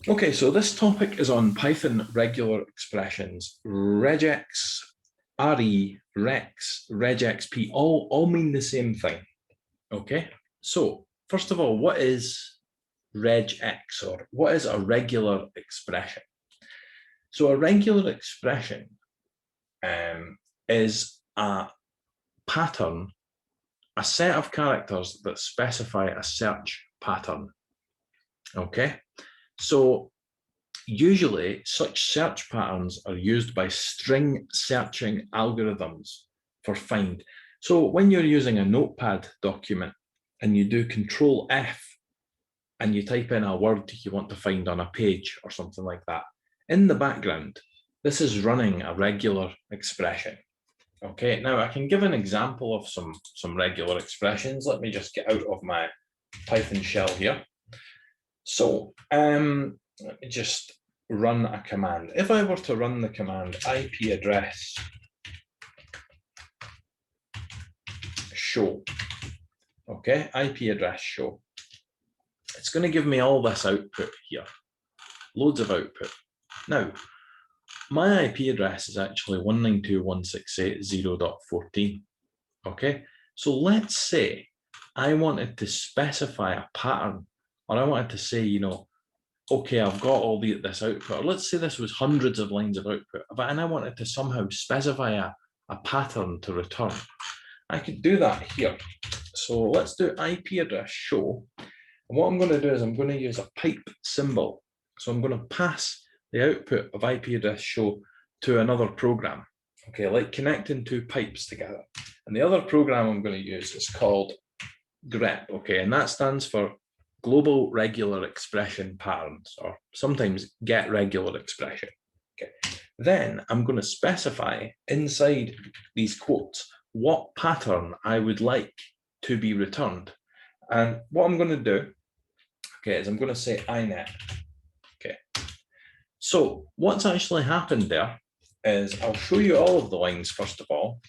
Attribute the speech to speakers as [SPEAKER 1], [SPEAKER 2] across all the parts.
[SPEAKER 1] Okay, so this topic is on Python regular expressions. Regex, RE, rex, regexp, all mean the same thing. Okay, so first of all, what is regex, or what is a regular expression? So a regular expression is a pattern, a set of characters that specify a search pattern. Okay, so usually such search patterns are used by string searching algorithms for find. So when you're using a notepad document and you do Control F and you type in a word you want to find on a page or something like that, in the background, this is running a regular expression. Okay, now I can give an example of some regular expressions. Let me just get out of my Python shell here. So let me just run a command. If I were to run the command IP address show, okay, IP address show, it's going to give me all this output here, loads of output. Now, my IP address is actually 192.168.0.14. Okay, so let's say I wanted to specify a pattern, or I wanted to say, you know, okay, I've got all this output, or let's say this was hundreds of lines of output, and I wanted to somehow specify a pattern to return. I could do that here. So let's do IP address show. And what I'm going to do is I'm going to use a pipe symbol. So I'm going to pass the output of IP address show to another program. Okay, like connecting two pipes together. And the other program I'm going to use is called grep. Okay, and that stands for global regular expression patterns, or sometimes get regular expression. Okay, then I'm going to specify inside these quotes what pattern I would like to be returned. And what I'm going to do, okay, is I'm going to say inet. Okay, so what's actually happened there is I'll show you all of the lines first of all.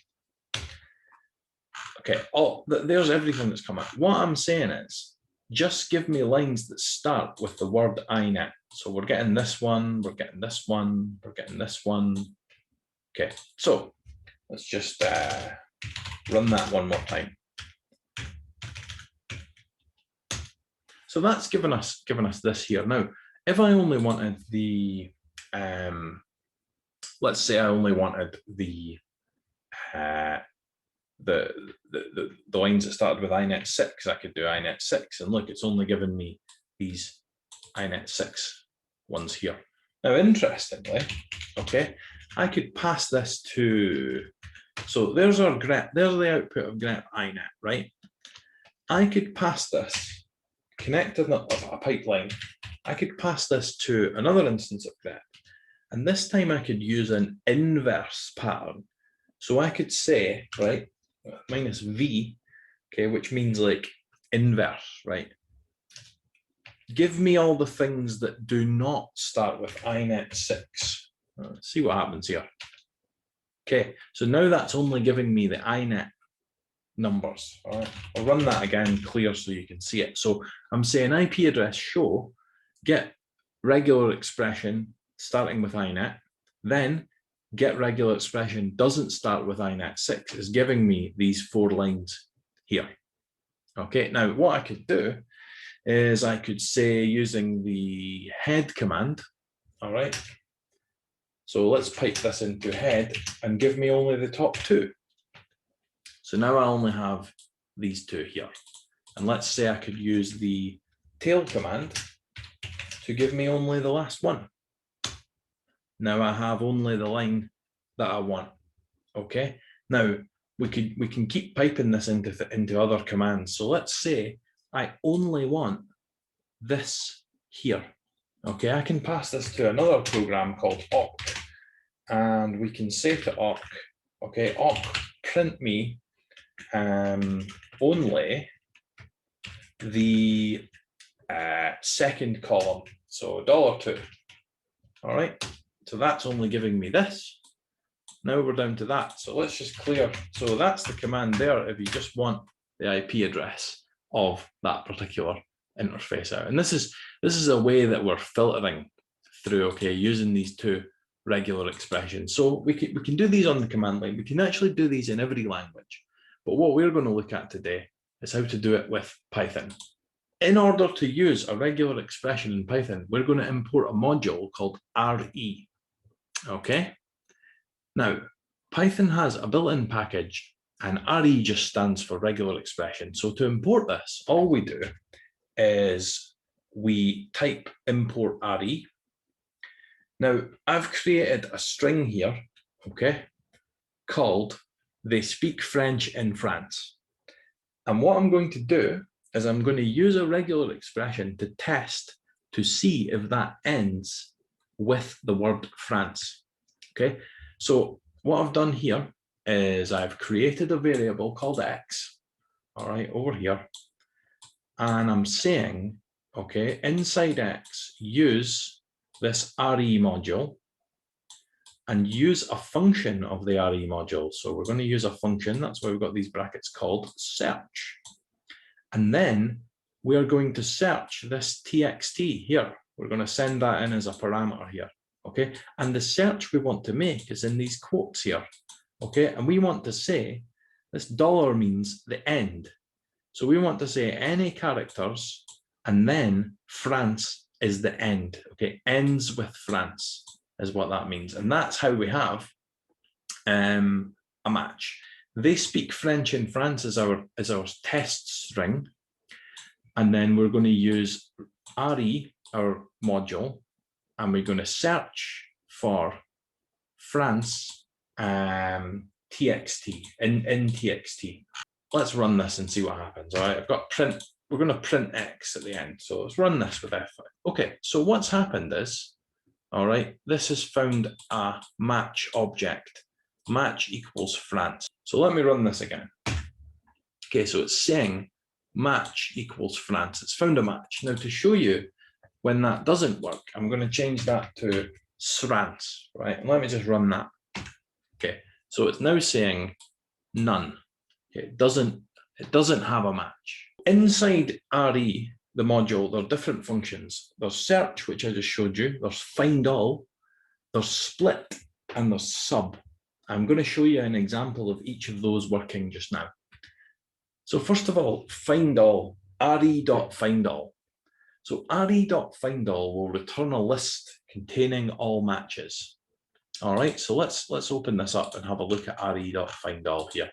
[SPEAKER 1] Okay, there's everything that's come out. What I'm saying is, just give me lines that start with the word inet. So we're getting this one, we're getting this one, we're getting this one. Okay, so let's just run that one more time. So that's given us this here. Now, if I only wanted the, let's say I only wanted the lines that started with inet 6, I could do inet 6, and look, it's only given me these inet 6 ones here. Now, interestingly, okay, I could pass this to, so there's our grep, there's the output of grep inet, right? I could pass this, connected a pipeline, I could pass this to another instance of grep, and this time I could use an inverse pattern. So I could say, right, minus v, okay, which means like inverse, right? Give me all the things that do not start with inet 6. Let's see what happens here. Okay, so now that's only giving me the inet numbers. All right, I'll run that again clear so you can see it. So I'm saying IP address show, get regular expression starting with inet, then get regular expression doesn't start with inet 6, is giving me these 4 lines here. Okay, now what I could do is I could say using the head command, all right, so let's pipe this into head and give me only the top 2. So now I only have these 2 here. And let's say I could use the tail command to give me only the last one. Now I have only the line that I want. Okay. Now we can keep piping this into other commands. So let's say I only want this here. Okay, I can pass this to another program called awk, and we can say to awk, okay, awk, print me only the second column, so $2. All right, so that's only giving me this. Now we're down to that. So let's just clear. So that's the command there if you just want the IP address of that particular interface out. And this is a way that we're filtering through, okay, using these two regular expressions. So we can do these on the command line. We can actually do these in every language. But what we're going to look at today is how to do it with Python. In order to use a regular expression in Python, we're going to import a module called RE. Okay. Now, Python has a built-in package, and RE just stands for regular expression. So to import this, all we do is we type import RE. Now, I've created a string here, okay, called "They speak French in France." And what I'm going to do is I'm going to use a regular expression to test to see if that ends with the word France. Okay, so what I've done here is I've created a variable called x, all right, over here, and I'm saying, okay, inside x, use this RE module and use a function of the RE module. So we're going to use a function, that's why we've got these brackets, called search. And then we are going to search this txt here. We're going to send that in as a parameter here, okay? And the search we want to make is in these quotes here, okay? And we want to say, this dollar means the end. So we want to say any characters, and then France is the end, okay? Ends with France is what that means. And that's how we have a match. They speak French in France as our test string. And then we're going to use RE, our module, and we're going to search for France txt in txt. Let's run this and see what happens. All right, I've got print. We're going to print x at the end. So let's run this with F5. Okay, so what's happened is, all right, this has found a match object. Match equals France. So let me run this again. Okay, so it's saying match equals France. It's found a match. Now to show you when that doesn't work, I'm going to change that to France, right? And let me just run that. Okay, so it's now saying none. Okay, it doesn't have a match. Inside RE, the module, there are different functions. There's search, which I just showed you. There's find all, there's split, and there's sub. I'm going to show you an example of each of those working just now. So first of all, find all, re.findAll. So re.findAll will return a list containing all matches. All right, so let's open this up and have a look at re.findAll here.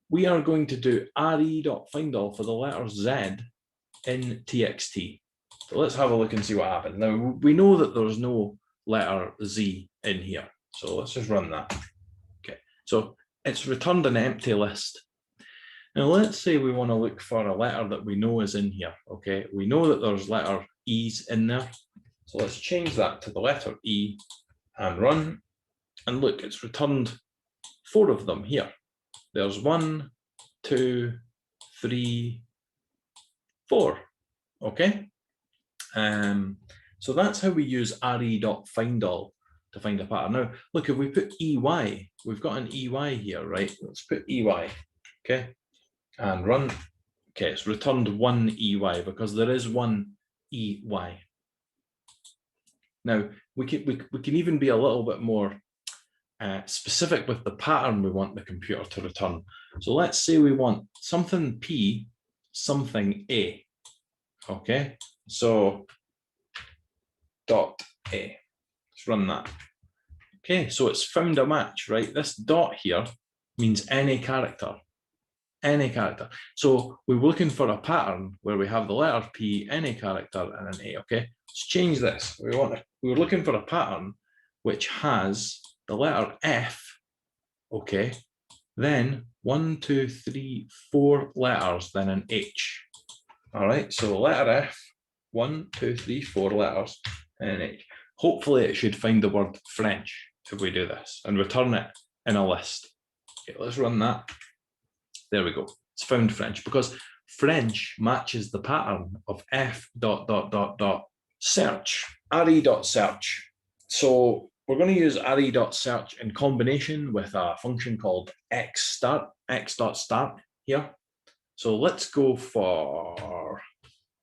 [SPEAKER 1] We are going to do re.findAll for the letter Z in txt. So let's have a look and see what happens. Now, we know that there's no letter Z in here. So let's just run that. Okay, so it's returned an empty list. Now, let's say we want to look for a letter that we know is in here, okay? We know that there's letter E's in there. So let's change that to the letter E and run. And look, it's returned 4 of them here. There's 1, 2, 3, 4, okay? So that's how we use re.findAll to find a pattern. Now, look, if we put EY, we've got an EY here, right? Let's put EY, okay? And run. Okay, it's returned 1 EY because there is 1 EY. Now, we can even be a little bit more specific with the pattern we want the computer to return. So let's say we want something P, something A. Okay, so dot A. Let's run that. Okay, so it's found a match, right? This dot here means any character. Any character. So we're looking for a pattern where we have the letter P, any character, and an A. Okay, let's change this. We're looking for a pattern which has the letter F. Okay, then 1, 2, 3, 4 letters, then an H. All right, so letter F, 1, 2, 3, 4 letters, and an H. Hopefully, it should find the word French if we do this and return it in a list. Okay, let's run that. There we go. It's found French because French matches the pattern of F search, re.search. So we're going to use re.search in combination with a function called x.start here. So let's go for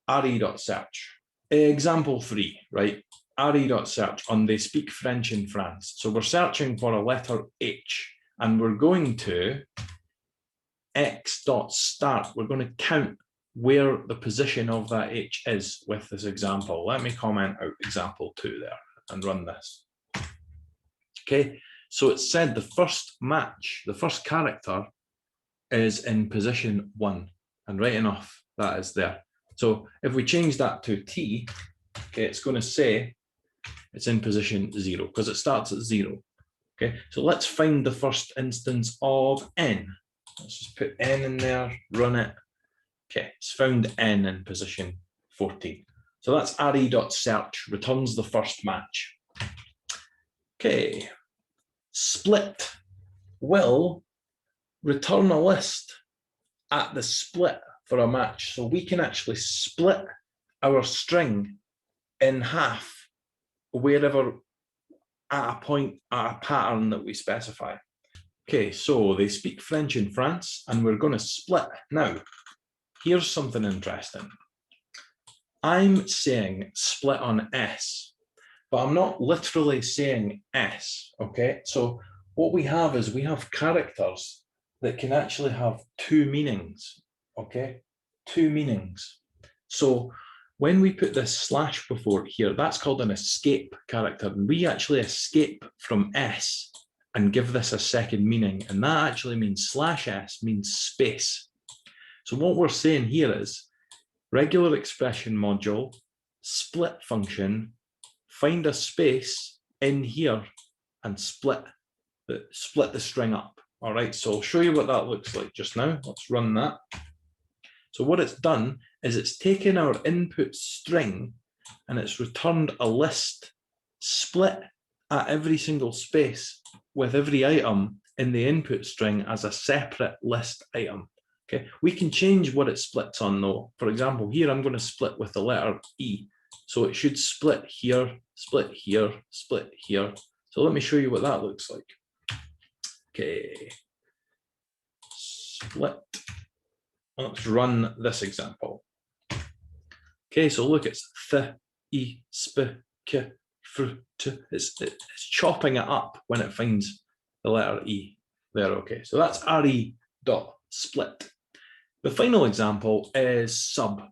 [SPEAKER 1] re.search. Example 3, right? re.search on they speak French in France. So we're searching for a letter H, and we're going to x.start. We're going to count where the position of that H is with this example. Let me comment out example 2 there and run this. Okay, so it said the first match, the first character is in position 1, and right enough, that is there. So if we change that to T, okay, it's going to say it's in position 0 because it starts at 0. Okay, so let's find the first instance of N. Let's just put N in there, run it. Okay, it's found N in position 14. So that's re.search, returns the first match. Okay, split will return a list at the split for a match. So we can actually split our string in half wherever at a point, at a pattern that we specify. Okay, so they speak French in France, and we're going to split. Now, here's something interesting. I'm saying split on S, but I'm not literally saying S, okay? So what we have is we have characters that can actually have 2 meanings, okay? 2 meanings. So when we put this slash before here, that's called an escape character. And we actually escape from S and give this a second meaning. And that actually means /S means space. So what we're saying here is regular expression module, split function, find a space in here and split the string up. All right, so I'll show you what that looks like just now. Let's run that. So what it's done is it's taken our input string and it's returned a list split at every single space with every item in the input string as a separate list item. Okay, we can change what it splits on though. For example, here I'm going to split with the letter E. So it should split here, split here, split here. So let me show you what that looks like. Okay, split. Let's run this example. Okay, so look, it's th, e, sp, k, fr, t. It's chopping it up when it finds the letter E there. Okay, so that's re.split. The final example is sub.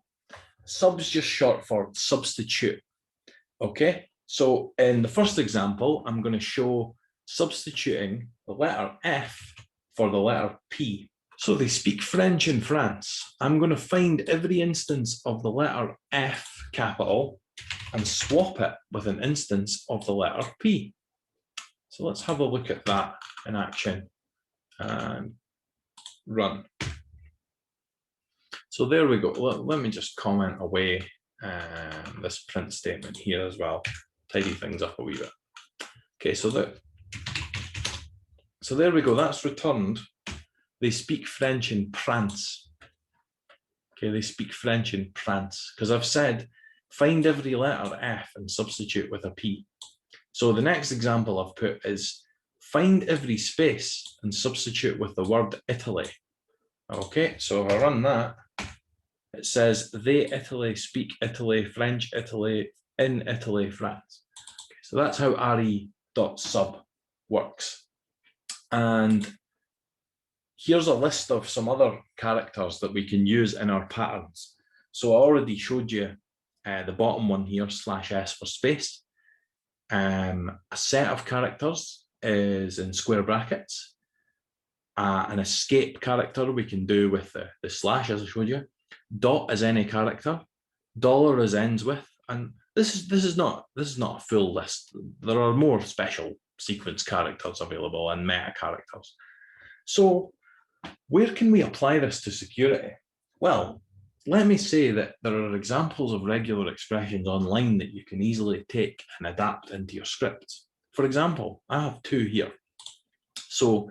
[SPEAKER 1] Sub's just short for substitute. Okay, so in the first example, I'm going to show substituting the letter F for the letter P. So they speak French in France. I'm going to find every instance of the letter F capital and swap it with an instance of the letter P. So let's have a look at that in action and run. So there we go. Let me just comment away this print statement here as well, tidy things up a wee bit. Okay, so there we go. That's returned. They speak French in France. Okay, they speak French in France because I've said find every letter F and substitute with a P. So the next example I've put is find every space and substitute with the word Italy. Okay, so if I run that, it says they Italy speak Italy, French Italy, in Italy, France. Okay, so that's how re.sub works. And here's a list of some other characters that we can use in our patterns. So I already showed you the bottom one here, /S for space. A set of characters is in square brackets. An escape character we can do with the slash, as I showed you. Dot is any character. Dollar is ends with. And this is not a full list. There are more special sequence characters available and meta characters. So where can we apply this to security? Well, let me say that there are examples of regular expressions online that you can easily take and adapt into your scripts. For example, I have 2 here. So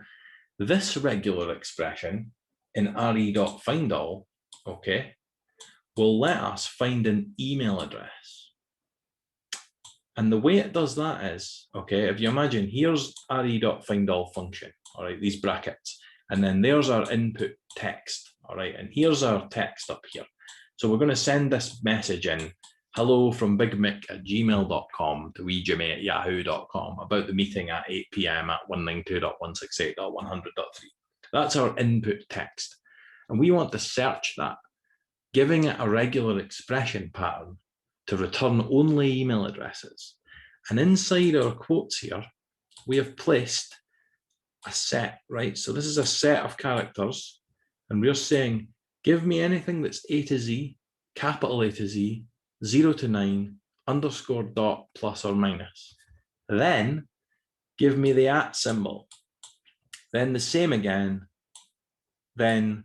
[SPEAKER 1] this regular expression in re.findAll, okay, will let us find an email address. And the way it does that is, okay, if you imagine here's re.findAll function, all right, these brackets, and then there's our input text, all right, and here's our text up here. So we're going to send this message in, hello from bigmick@gmail.com to weejimmy@yahoo.com about the meeting at 8 p.m. at 192.168.100.3. That's our input text. And we want to search that, giving it a regular expression pattern to return only email addresses. And inside our quotes here, we have placed a set, right? So this is a set of characters, and we're saying, give me anything that's A to Z, capital A to Z, 0 to 9, underscore, dot, plus or minus. Then give me the @ symbol. Then the same again. Then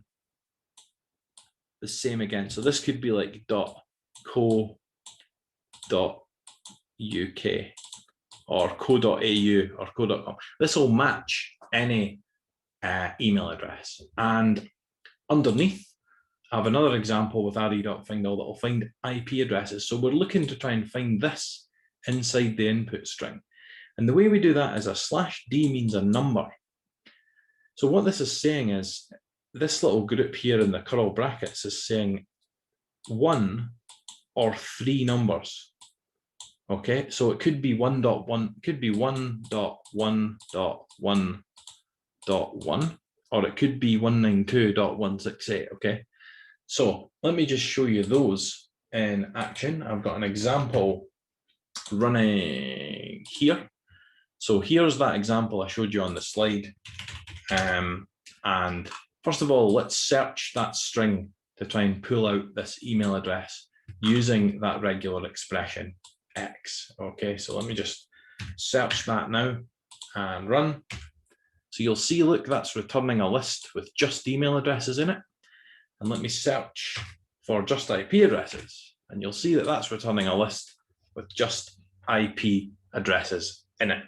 [SPEAKER 1] the same again. So this could be like .co.uk or co.au or co.com. This will match any email address. And underneath, I have another example with re.findAll that will find IP addresses. So we're looking to try and find this inside the input string. And the way we do that is a /d means a number. So what this is saying is this little group here in the curl brackets is saying 1 or 3 numbers. Okay, so it could be 1.1, could be 1.1.1.1, or it could be 192.168. Okay, so let me just show you those in action. I've got an example running here. So here's that example I showed you on the slide. And first of all, let's search that string to try and pull out this email address using that regular expression X. Okay, so let me just search that now and run. So you'll see, look, that's returning a list with just email addresses in it. And let me search for just IP addresses, and you'll see that that's returning a list with just IP addresses in it.